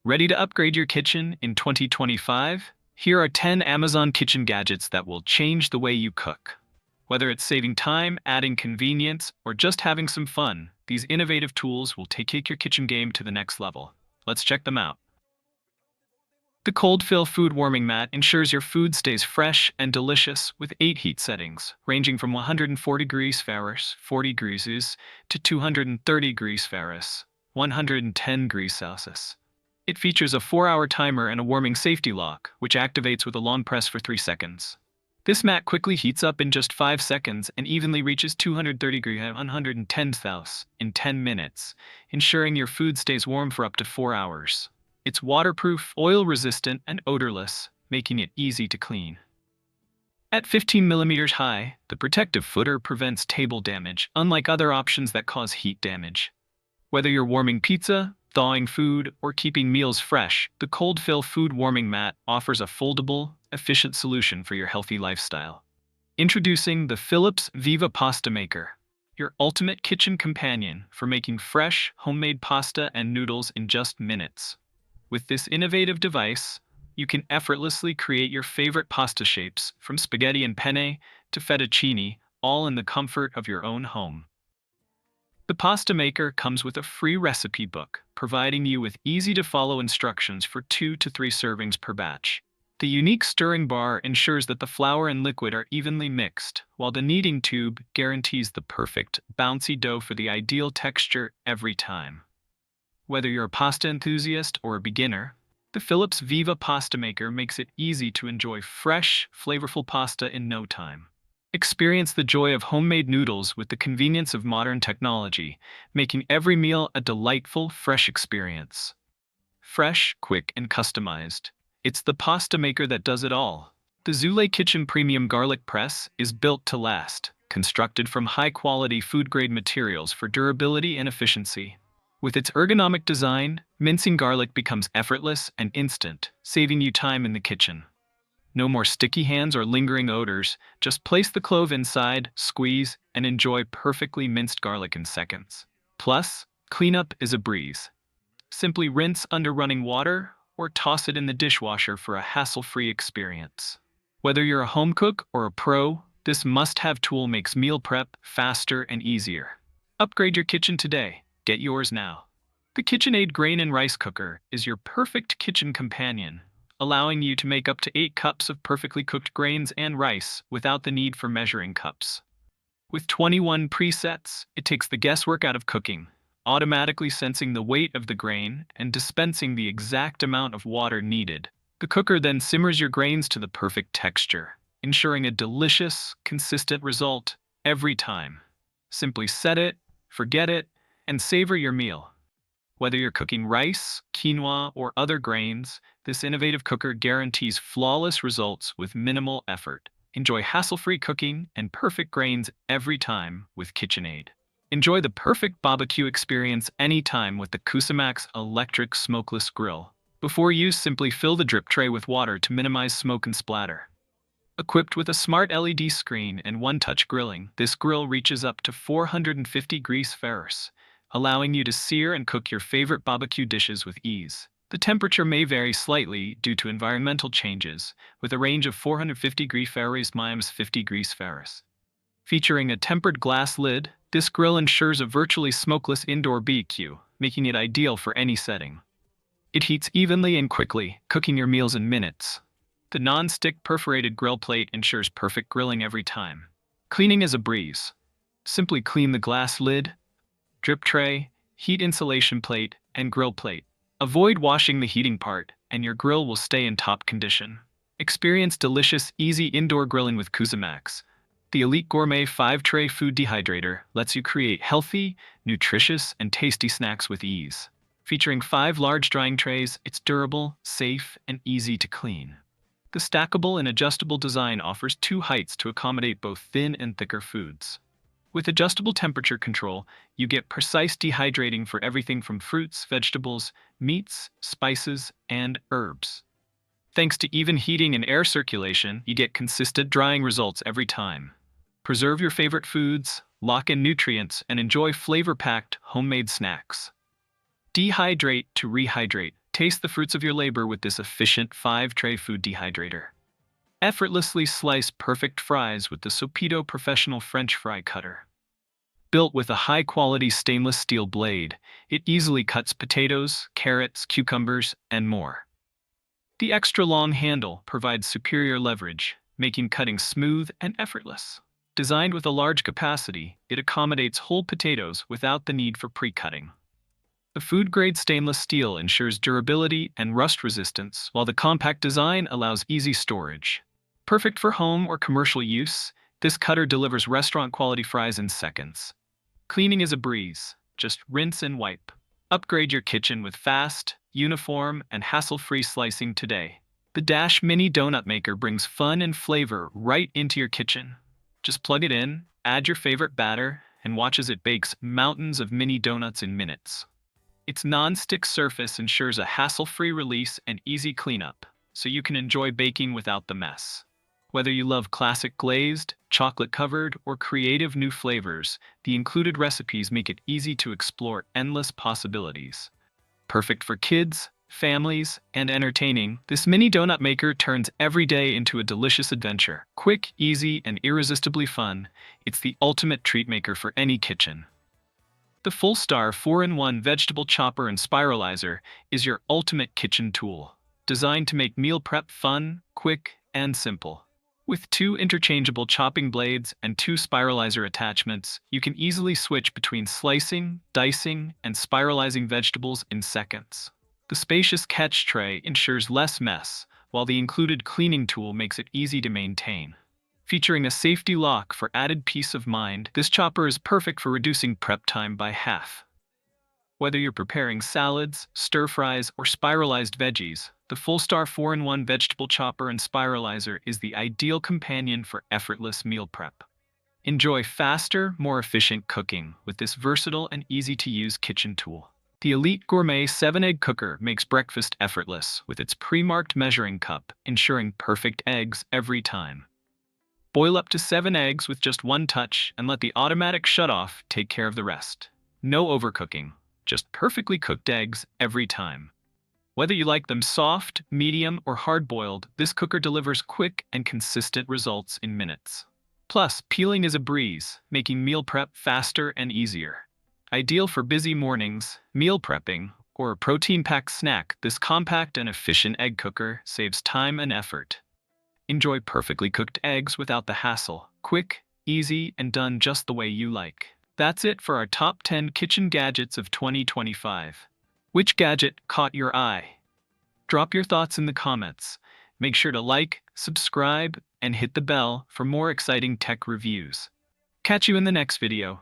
Ready to upgrade your kitchen in 2025? Here are 10 Amazon kitchen gadgets that will change the way you cook. Whether it's saving time, adding convenience, or just having some fun, these innovative tools will take your kitchen game to the next level. Let's check them out. The COLDFILL food warming mat ensures your food stays fresh and delicious with 8 heat settings, ranging from 140 degrees Fahrenheit, 40 degrees, to 230 degrees Fahrenheit, 110 degrees Celsius. It features a 4-hour timer and a warming safety lock, which activates with a long press for 3 seconds. This mat quickly heats up in just 5 seconds and evenly reaches 230 degrees at 110 Celsius in 10 minutes, ensuring your food stays warm for up to 4 hours. It's waterproof, oil-resistant, and odorless, making it easy to clean. At 15 millimeters high, the protective footer prevents table damage, unlike other options that cause heat damage. Whether you're warming pizza, thawing food, or keeping meals fresh, the COLDFILL food warming mat offers a foldable, efficient solution for your healthy lifestyle. Introducing the Philips Viva PastaMaker, your ultimate kitchen companion for making fresh, homemade pasta and noodles in just minutes. With this innovative device, you can effortlessly create your favorite pasta shapes, from spaghetti and penne to fettuccine, all in the comfort of your own home. The PastaMaker comes with a free recipe book, providing you with easy-to-follow instructions for 2 to 3 servings per batch. The unique stirring bar ensures that the flour and liquid are evenly mixed, while the kneading tube guarantees the perfect, bouncy dough for the ideal texture every time. Whether you're a pasta enthusiast or a beginner, the Philips Viva PastaMaker makes it easy to enjoy fresh, flavorful pasta in no time. Experience the joy of homemade noodles with the convenience of modern technology, making every meal a delightful, fresh experience. Fresh, quick, and customized. It's the PastaMaker that does it all. The Zulay Kitchen Premium Garlic Press is built to last, constructed from high-quality food-grade materials for durability and efficiency. With its ergonomic design, mincing garlic becomes effortless and instant, saving you time in the kitchen. No more sticky hands or lingering odors, just place the clove inside, squeeze, and enjoy perfectly minced garlic in seconds. Plus, cleanup is a breeze. Simply rinse under running water or toss it in the dishwasher for a hassle-free experience. Whether you're a home cook or a pro, this must-have tool makes meal prep faster and easier. Upgrade your kitchen today. Get yours now. The KitchenAid Grain and Rice Cooker is your perfect kitchen companion, allowing you to make up to 8 cups of perfectly cooked grains and rice without the need for measuring cups. With 21 presets, it takes the guesswork out of cooking, automatically sensing the weight of the grain and dispensing the exact amount of water needed. The cooker then simmers your grains to the perfect texture, ensuring a delicious, consistent result every time. Simply set it, forget it, and savor your meal. Whether you're cooking rice, quinoa, or other grains, this innovative cooker guarantees flawless results with minimal effort. Enjoy hassle-free cooking and perfect grains every time with KitchenAid. Enjoy the perfect barbecue experience anytime with the CUSIMAX electric smokeless grill. Before use, simply fill the drip tray with water to minimize smoke and splatter. Equipped with a smart LED screen and one-touch grilling, this grill reaches up to 450 degrees Fahrenheit, allowing you to sear and cook your favorite barbecue dishes with ease. The temperature may vary slightly due to environmental changes, with a range of 450 degrees Fahrenheit minus 50 degrees Fahrenheit. Featuring a tempered glass lid, this grill ensures a virtually smokeless indoor BBQ, making it ideal for any setting. It heats evenly and quickly, cooking your meals in minutes. The non-stick perforated grill plate ensures perfect grilling every time. Cleaning is a breeze. Simply clean the glass lid, drip tray, heat insulation plate, and grill plate. Avoid washing the heating part, and your grill will stay in top condition. Experience delicious, easy indoor grilling with CUSIMAX. The Elite Gourmet 5-tray food dehydrator lets you create healthy, nutritious, and tasty snacks with ease. Featuring 5 large drying trays, it's durable, safe, and easy to clean. The stackable and adjustable design offers 2 heights to accommodate both thin and thicker foods. With adjustable temperature control, you get precise dehydrating for everything from fruits, vegetables, meats, spices, and herbs. Thanks to even heating and air circulation, you get consistent drying results every time. Preserve your favorite foods, lock in nutrients, and enjoy flavor-packed homemade snacks. Dehydrate to rehydrate. Taste the fruits of your labor with this efficient 5-tray food dehydrator. Effortlessly slice perfect fries with the Sopito Professional French Fry Cutter. Built with a high-quality stainless steel blade, it easily cuts potatoes, carrots, cucumbers, and more. The extra long handle provides superior leverage, making cutting smooth and effortless. Designed with a large capacity, it accommodates whole potatoes without the need for pre-cutting. The food-grade stainless steel ensures durability and rust resistance, while the compact design allows easy storage. Perfect for home or commercial use, this cutter delivers restaurant-quality fries in seconds. Cleaning is a breeze. Just rinse and wipe. Upgrade your kitchen with fast, uniform, and hassle-free slicing today. The Dash Mini Donut Maker brings fun and flavor right into your kitchen. Just plug it in, add your favorite batter, and watch as it bakes mountains of mini donuts in minutes. Its non-stick surface ensures a hassle-free release and easy cleanup, so you can enjoy baking without the mess. Whether you love classic glazed, chocolate-covered, or creative new flavors, the included recipes make it easy to explore endless possibilities. Perfect for kids, families, and entertaining, this mini donut maker turns every day into a delicious adventure. Quick, easy, and irresistibly fun, it's the ultimate treat maker for any kitchen. The Fullstar 4-in-1 Vegetable Chopper and Spiralizer is your ultimate kitchen tool, designed to make meal prep fun, quick, and simple. With 2 interchangeable chopping blades and 2 spiralizer attachments, you can easily switch between slicing, dicing, and spiralizing vegetables in seconds. The spacious catch tray ensures less mess, while the included cleaning tool makes it easy to maintain. Featuring a safety lock for added peace of mind, this chopper is perfect for reducing prep time by half. Whether you're preparing salads, stir-fries, or spiralized veggies, the Fullstar 4-in-1 Vegetable Chopper and Spiralizer is the ideal companion for effortless meal prep. Enjoy faster, more efficient cooking with this versatile and easy-to-use kitchen tool. The Elite Gourmet 7-egg cooker makes breakfast effortless with its pre-marked measuring cup, ensuring perfect eggs every time. Boil up to 7 eggs with just one touch and let the automatic shutoff take care of the rest. No overcooking. Just perfectly cooked eggs every time. Whether you like them soft, medium, or hard-boiled, this cooker delivers quick and consistent results in minutes. Plus, peeling is a breeze, making meal prep faster and easier. Ideal for busy mornings, meal prepping, or a protein-packed snack, this compact and efficient egg cooker saves time and effort. Enjoy perfectly cooked eggs without the hassle. Quick, easy, and done just the way you like. That's it for our top 10 kitchen gadgets of 2025. Which gadget caught your eye? Drop your thoughts in the comments. Make sure to like, subscribe, and hit the bell for more exciting tech reviews. Catch you in the next video.